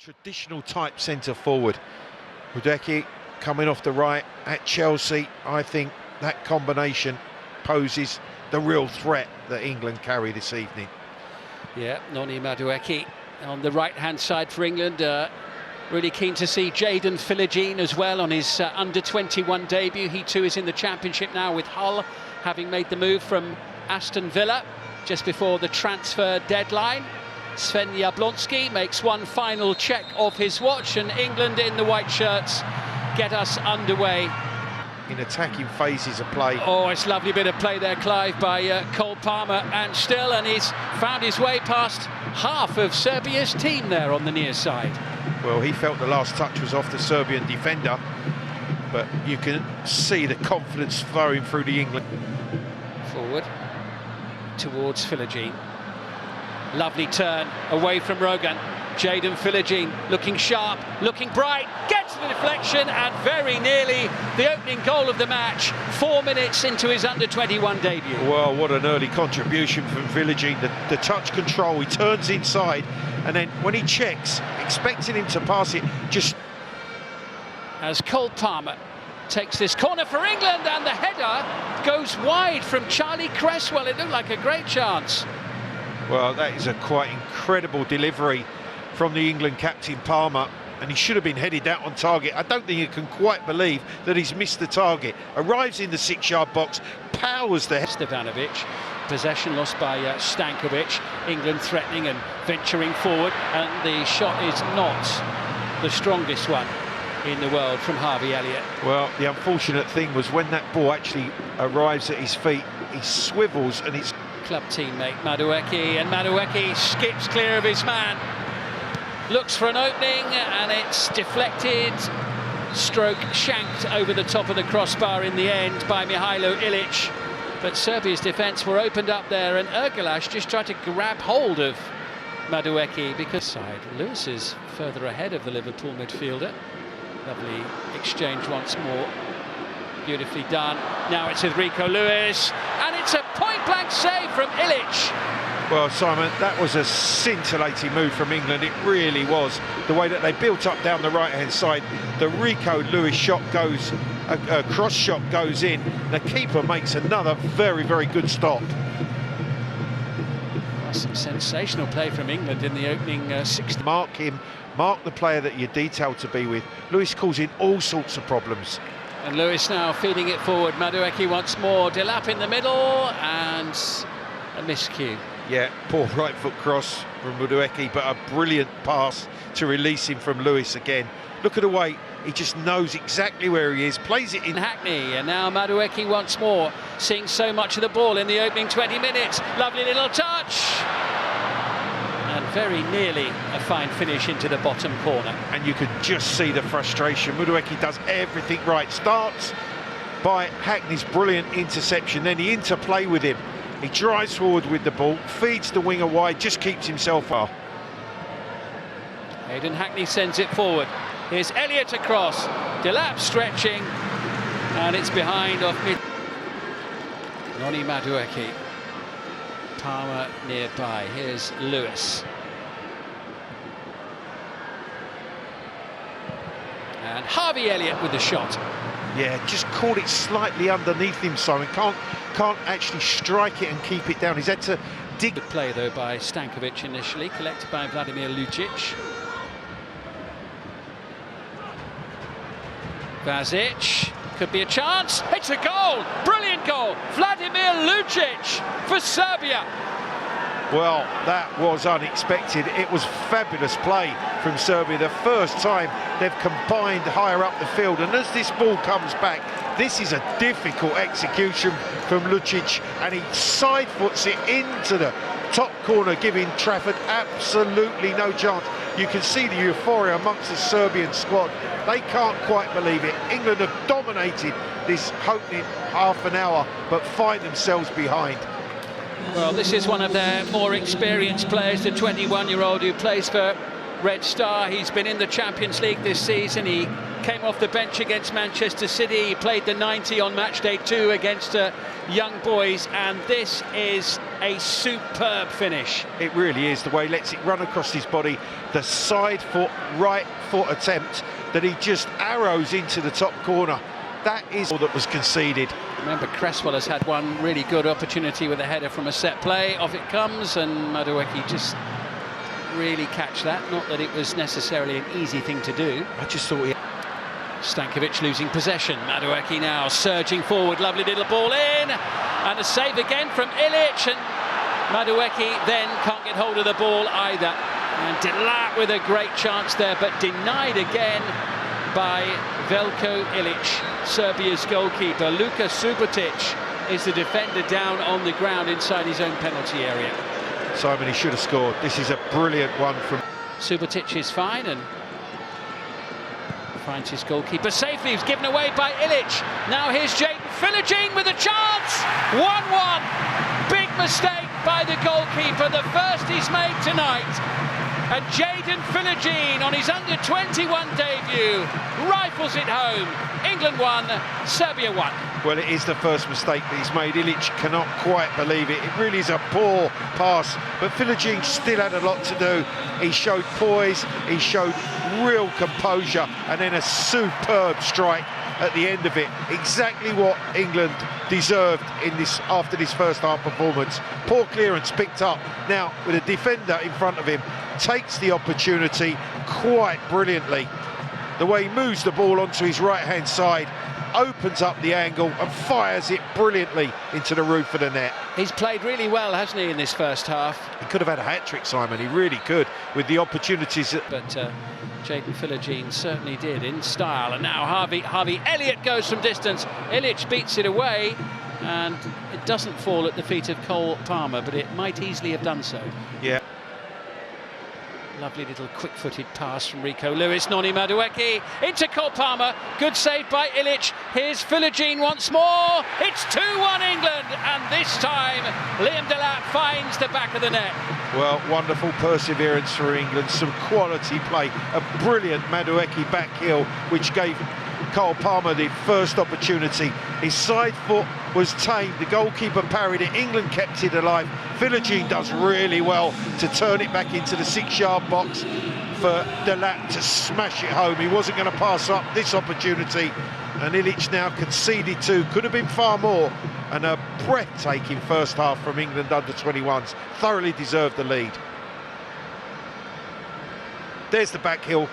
Traditional type centre forward. Hudeki coming off the right at Chelsea. I think that combination poses the real threat that England carry this evening. Yeah, Noni Madueke on the right-hand side for England. Really keen to see Jayden Philogene as well on his under-21 debut. He too is in the Championship now with Hull, having made the move from Aston Villa just before the transfer deadline. Sven Jablonski makes one final check of his watch, and England in the white shirts get us underway. In attacking phases of play. Oh, it's a lovely bit of play there, Clive, by Cole Palmer, and he's found his way past half of Serbia's team there on the near side. Well, he felt the last touch was off the Serbian defender, but you can see the confidence flowing through the England. Forward towards Philogene. Lovely turn away from Rogan. Jayden Philogene looking sharp, looking bright, gets the deflection, and very nearly the opening goal of the match, 4 minutes into his under-21 debut. Well, what an early contribution from Philogene. The touch control, he turns inside, and then when he checks, expecting him to pass it, just... As Cole Palmer takes this corner for England, and the header goes wide from Charlie Cresswell. It looked like a great chance. Well, that is a quite incredible delivery from the England captain Palmer, and he should have been headed out on target. I don't think he can quite believe that he's missed the target. Arrives in the 6-yard box, powers the... Stevanovic, possession lost by Stankovic. England threatening and venturing forward, and the shot is not the strongest one in the world from Harvey Elliott. Well, the unfortunate thing was when that ball actually arrives at his feet, he swivels and it's... Club teammate Madueke, and Madueke skips clear of his man. Looks for an opening, and it's deflected, stroke shanked over the top of the crossbar in the end by Mihailo Ilic. But Serbia's defence were opened up there, and Ergelash just tried to grab hold of Madueke because side. Lewis is further ahead of the Liverpool midfielder. Lovely exchange once more. Beautifully done. Now it's with Rico Lewis, and it's a point-blank save from Ilic. Well, Simon, that was a scintillating move from England. It really was. The way that they built up down the right-hand side, the Rico Lewis shot goes, a cross shot goes in. The keeper makes another very, very good stop. Some sensational play from England in the opening 60. Mark him, mark the player that you're detailed to be with. Lewis causing all sorts of problems. And Lewis now feeding it forward. Madueke once more. Delap in the middle, and a miscue. Yeah, poor right foot cross from Madueke, but a brilliant pass to release him from Lewis again. Look at the way he just knows exactly where he is, plays it in. Hackney, and now Madueke once more, seeing so much of the ball in the opening 20 minutes. Lovely little touch. And very nearly a fine finish into the bottom corner. And you can just see the frustration. Madueke does everything right. Starts by Hackney's brilliant interception, then the interplay with him. He drives forward with the ball, feeds the winger wide, just keeps himself off. Aidan Hackney sends it forward. Here's Elliott across. Delap stretching, and it's behind off mid. Noni Madueke. Palmer nearby. Here's Lewis. And Harvey Elliott with the shot. Yeah, just caught it slightly underneath him, Simon. Can't actually strike it and keep it down. He's had to dig. Good play though by Stankovic initially, collected by Vladimir Lucic. Vazic, could be a chance. It's a goal! Brilliant goal! Vladimir Lucic for Serbia. Well, that was unexpected. It was fabulous play from Serbia. The first time they've combined higher up the field, and as this ball comes back, this is a difficult execution from Lucic, and he side foots it into the top corner, giving Trafford absolutely no chance. You can see the euphoria amongst the Serbian squad. They can't quite believe it. England have dominated this opening half an hour, but find themselves behind. Well, this is one of their more experienced players, the 21-year-old who plays for Red Star. He's been in the Champions League this season. He came off the bench against Manchester City. He played the 90 on match day 2 against Young Boys, and this is a superb finish. It really is, the way he lets it run across his body, the side foot, right foot attempt that he just arrows into the top corner. That is all that was conceded. Remember, Cresswell has had one really good opportunity with a header from a set play. Off it comes, and Madueke just really catch that. Not that it was necessarily an easy thing to do. I just thought he... Stankovic losing possession. Madueke now surging forward. Lovely little ball in. And a save again from Ilic. And Madueke then can't get hold of the ball either. And Delat with a great chance there, but denied again by Veljko Ilic, Serbia's goalkeeper. Luka Subotic is the defender down on the ground inside his own penalty area. Simon, he should have scored. This is a brilliant one from... Subotic is fine and finds his goalkeeper safely. He's given away by Ilic. Now here's Jadon Philogene with a chance. 1-1. Big mistake by the goalkeeper. The first he's made tonight. And Jadon Philogene on his under-21 debut rifles it home. England 1, Serbia 1. Well, it is the first mistake that he's made. Ilic cannot quite believe it. It really is a poor pass, but Philogene still had a lot to do. He showed poise, he showed real composure, and then a superb strike at the end of it. Exactly what England deserved in this after this first half performance. Poor clearance picked up. Now, with a defender in front of him, takes the opportunity quite brilliantly. The way he moves the ball onto his right-hand side, opens up the angle and fires it brilliantly into the roof of the net. He's played really well, hasn't he, in this first half? He could have had a hat-trick, Simon, he really could, with the opportunities that... But Jadon Philogene certainly did, in style. And now Harvey Elliott goes from distance. Ilic beats it away, and it doesn't fall at the feet of Cole Palmer, but it might easily have done so. Yeah. Lovely little quick-footed pass from Rico Lewis. Noni Madueke into Cole Palmer. Good save by Ilic. Here's Philogene once more. It's 2-1 England, and this time Liam Delat finds the back of the net. Well, wonderful perseverance for England. Some quality play. A brilliant Madueke back heel, which gave Cole Palmer the first opportunity. His side foot was tamed, the goalkeeper parried it, England kept it alive. Philogene does really well to turn it back into the 6-yard box for Delat to smash it home. He wasn't going to pass up this opportunity, and Ilic now conceded 2. Could have been far more, and a breathtaking first half from England under-21s. Thoroughly deserved the lead. There's the back heel.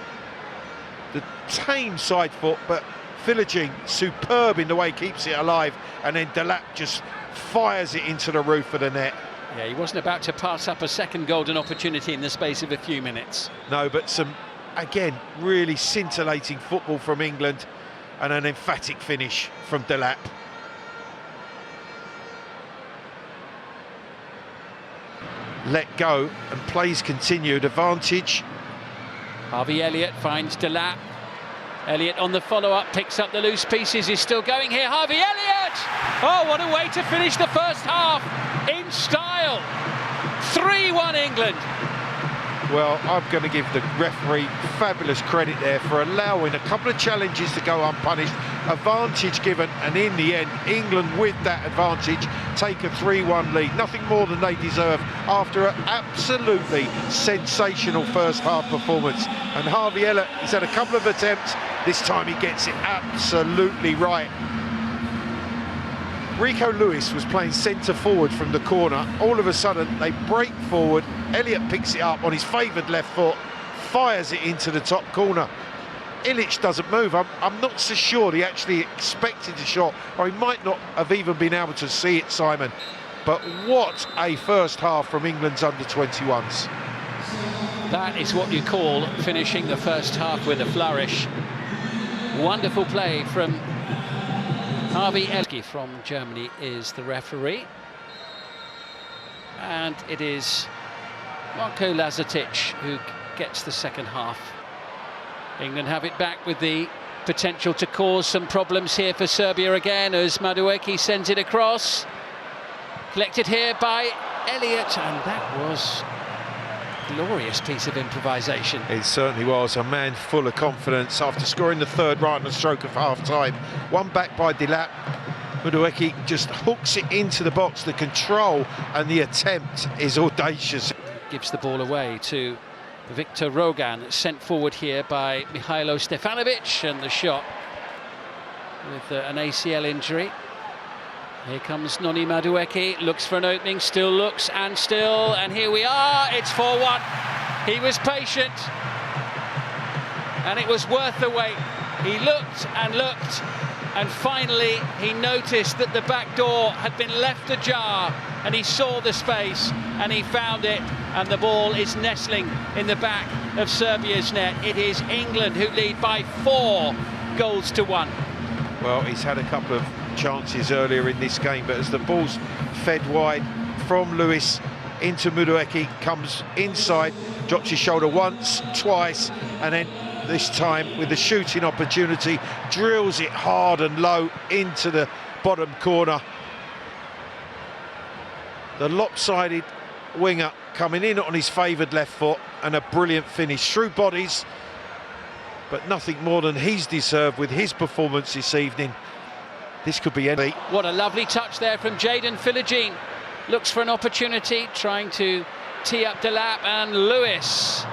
The tame side foot, but Philogene superb in the way he keeps it alive, and then Delat just fires it into the roof of the net. Yeah, he wasn't about to pass up a second golden opportunity in the space of a few minutes. No, but some, again, really scintillating football from England, and an emphatic finish from Delat. Let go, and plays continued. Advantage. Harvey Elliott finds Delat. Elliott on the follow-up, picks up the loose pieces, is still going here. Harvey Elliott! Oh, what a way to finish the first half in style. 3-1 England. Well, I'm going to give the referee fabulous credit there for allowing a couple of challenges to go unpunished. Advantage given, and in the end, England with that advantage take a 3-1 lead. Nothing more than they deserve after an absolutely sensational first half performance. And Harvey Elliott, he's had a couple of attempts. This time he gets it absolutely right. Rico Lewis was playing centre forward from the corner. All of a sudden, they break forward. Elliott picks it up on his favoured left foot, fires it into the top corner. Ilic doesn't move. I'm not so sure he actually expected the shot, or he might not have even been able to see it, Simon. But what a first half from England's under-21s. That is what you call finishing the first half with a flourish. Wonderful play from Harvey Elliott from Germany is the referee. And it is Marko Lazatic who gets the second half. England have it back with the potential to cause some problems here for Serbia again as Madueke sends it across. Collected here by Elliott, and that was Glorious piece of improvisation. It certainly was. A man full of confidence after scoring the third right on the stroke of half-time. One back by Delap. Madueke just hooks it into the box. The control and the attempt is audacious. Gives the ball away to Victor Rogan, sent forward here by Mihailo Stefanovic, and the shot with an ACL injury. Here comes Noni Madueke, looks for an opening, still looks, and here we are, it's 4-1. He was patient, and it was worth the wait. He looked, and finally he noticed that the back door had been left ajar, and he saw the space, and he found it, and the ball is nestling in the back of Serbia's net. It is England who lead by 4 goals to 1. Well, he's had a couple of chances earlier in this game, but as the ball's fed wide from Lewis into Madueke, comes inside, drops his shoulder once, twice, and then this time with the shooting opportunity, drills it hard and low into the bottom corner. The lopsided winger coming in on his favoured left foot, and a brilliant finish through bodies, but nothing more than he's deserved with his performance this evening. This could be any. What a lovely touch there from Jadon Philogene. Looks for an opportunity, trying to tee up Delap, and Lewis.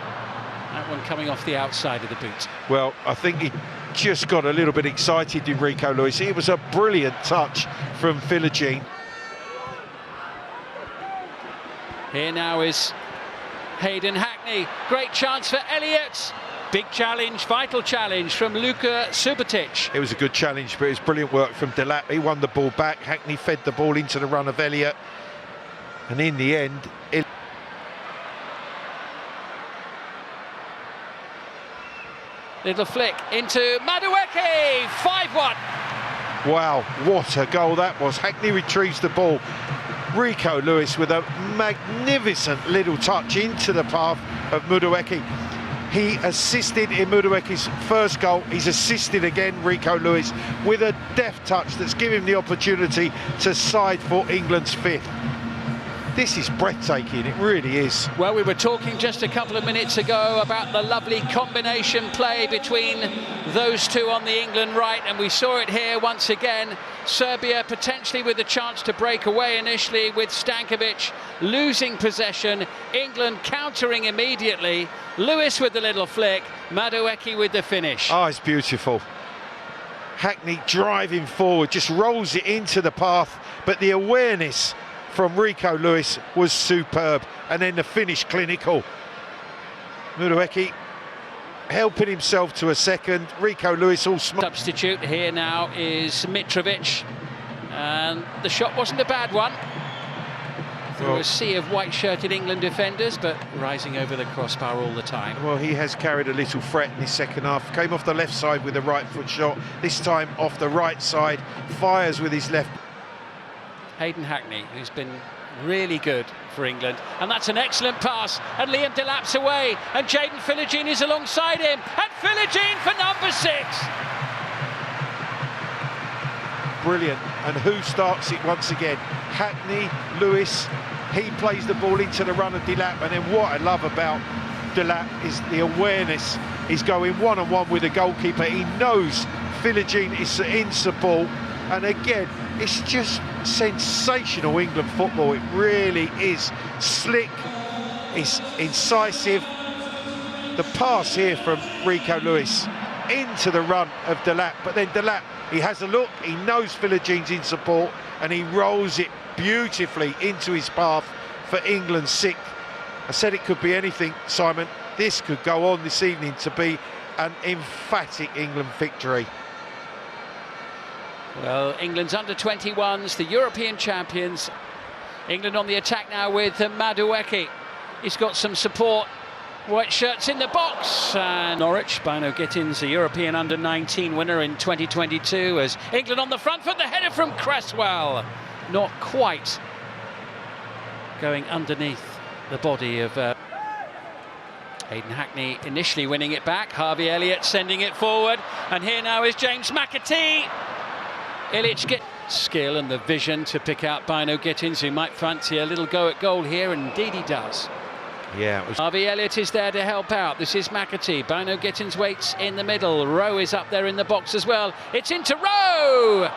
That one coming off the outside of the boot. Well, I think he just got a little bit excited, Enrico Lewis. It was a brilliant touch from Philogene. Here now is Hayden Hackney. Great chance for Elliott. Big challenge, vital challenge from Luka Subotic. It was a good challenge, but it was brilliant work from Delap. He won the ball back. Hackney fed the ball into the run of Elliott. And in the end... Little flick into Madueke, 5-1. Wow, what a goal that was. Hackney retrieves the ball. Rico Lewis with a magnificent little touch into the path of Madueke. He assisted in Madueke's first goal. He's assisted again, Rico Lewis, with a deft touch that's given him the opportunity to side for England's 5th. This is breathtaking, it really is. Well, we were talking just a couple of minutes ago about the lovely combination play between those two on the England right, and we saw it here once again. Serbia potentially with a chance to break away initially, with Stankovic losing possession, England countering immediately. Lewis with the little flick, Madueke with the finish. Oh, it's beautiful. Hackney driving forward, just rolls it into the path, but the awareness from Rico Lewis was superb, and then the finish clinical. Madueke helping himself to a second. Rico Lewis all smart. Substitute here now is Mitrovic, and the shot wasn't a bad one. Through a sea of white-shirted England defenders, but rising over the crossbar all the time. Well, he has carried a little threat in his second half. Came off the left side with a right foot shot, this time off the right side, fires with his left. Hayden Hackney, who's been really good for England, and that's an excellent pass, and Liam Delap's away, and Jadon Philogene is alongside him, and Philogene for number 6. Brilliant, and who starts it once again? Hackney, Lewis. He plays the ball into the run of Delap, and then what I love about Delap is the awareness. He's going one-on-one with the goalkeeper. He knows Philogene is in support, and again, it's just sensational England football. It really is slick, it's incisive. The pass here from Rico Lewis into the run of Delap, but then Delap, he has a look, he knows Philogene's in support, and he rolls it beautifully into his path for England's 6th. I said it could be anything, Simon. This could go on this evening to be an emphatic England victory. Well, England's under-21s, the European champions. England on the attack now with Madueke. He's got some support. White shirts in the box. And Norwich, Bino Gittins, the European under-19 winner in 2022, as England on the front foot. The header from Cresswell. Not quite going underneath the body of Hayden Hackney, initially winning it back. Harvey Elliott sending it forward. And here now is James McAtee. Ilic get skill and the vision to pick out Bino Gittins, who might fancy a little go at goal here, and indeed he does. Yeah, it was. Harvey Elliott is there to help out. This is McAtee. Bino Gittins waits in the middle. Rowe is up there in the box as well. It's into Rowe,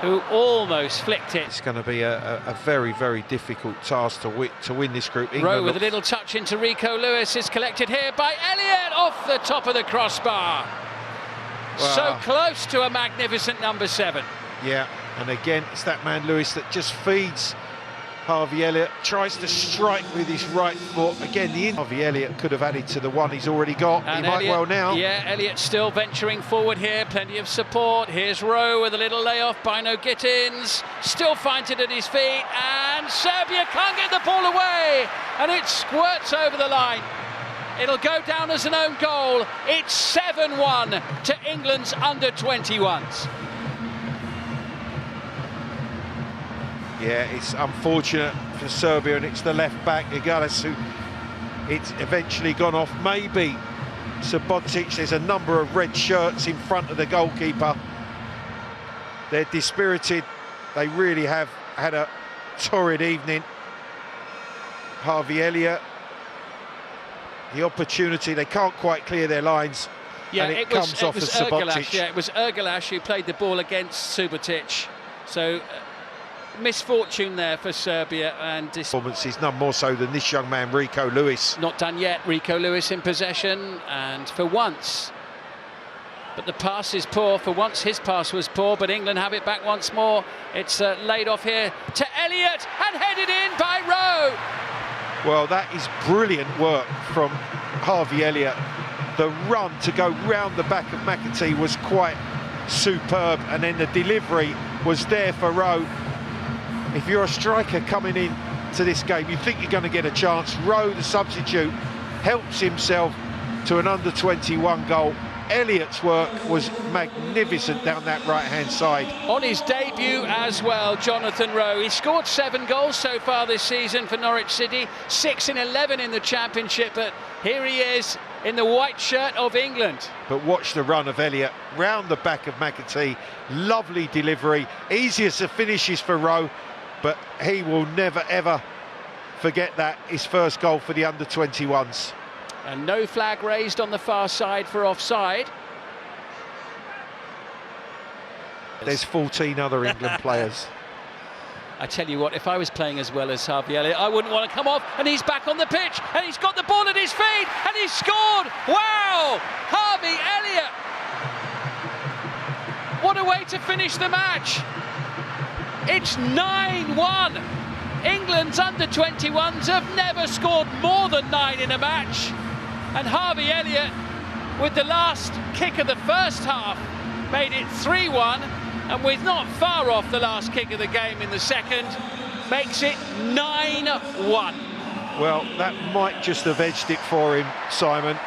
who almost flicked it. It's going to be a very, very difficult task to win this group. Rowe with a little touch into Rico Lewis is collected here by Elliott off the top of the crossbar. Wow. So close to a magnificent number 7. Yeah, and again, it's that man Lewis that just feeds Harvey Elliott, tries to strike with his right foot. Again, Harvey Elliott could have added to the one he's already got. And he might well now. Yeah, Elliott still venturing forward here, plenty of support. Here's Rowe with a little layoff. Bino Gittins still finds it at his feet, and Serbia can't get the ball away, and it squirts over the line. It'll go down as an own goal. It's 7-1 to England's under-21s. Yeah, it's unfortunate for Serbia, and it's the left back, Igalis, who it's eventually gone off. Maybe Subotic. There's a number of red shirts in front of the goalkeeper. They're dispirited. They really have had a torrid evening. Harvey Elliott, the opportunity, they can't quite clear their lines. Yeah, and it comes off as Subotic. Yeah, it was Ergalash who played the ball against Subotic. So misfortune there for Serbia, and performances none more so than this young man Rico Lewis. Not done yet. Rico Lewis in possession, and for once, but the pass is poor. For once his pass was poor, but England have it back once more. It's laid off here to Elliott and headed in by Rowe. Well, that is brilliant work from Harvey Elliott. The run to go round the back of McAtee was quite superb, and then the delivery was there for Rowe. If you're a striker coming in to this game, you think you're going to get a chance. Rowe, the substitute, helps himself to an under-21 goal. Elliott's work was magnificent down that right-hand side. On his debut as well, Jonathan Rowe. He scored 7 goals so far this season for Norwich City, 6 in 11 in the Championship, but here he is in the white shirt of England. But watch the run of Elliott round the back of McAtee. Lovely delivery, easiest of finishes for Rowe, but he will never ever forget that, his first goal for the under-21s. And no flag raised on the far side for offside. There's 14 other England players. I tell you what, if I was playing as well as Harvey Elliott, I wouldn't want to come off, and he's back on the pitch, and he's got the ball at his feet, and he's scored! Wow! Harvey Elliott! What a way to finish the match! It's 9-1. England's under-21s have never scored more than 9 in a match. And Harvey Elliott, with the last kick of the first half, made it 3-1. And with not far off the last kick of the game in the second, makes it 9-1. Well, that might just have edged it for him, Simon.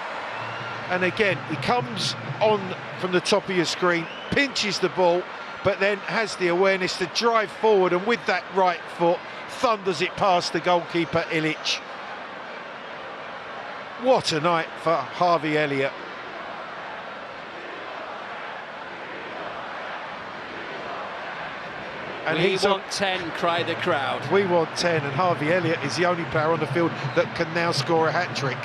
And again, he comes on from the top of your screen, pinches the ball, but then has the awareness to drive forward, and with that right foot, thunders it past the goalkeeper, Ilic. What a night for Harvey Elliott. And we want 10, cry the crowd. We want 10, and Harvey Elliott is the only player on the field that can now score a hat-trick.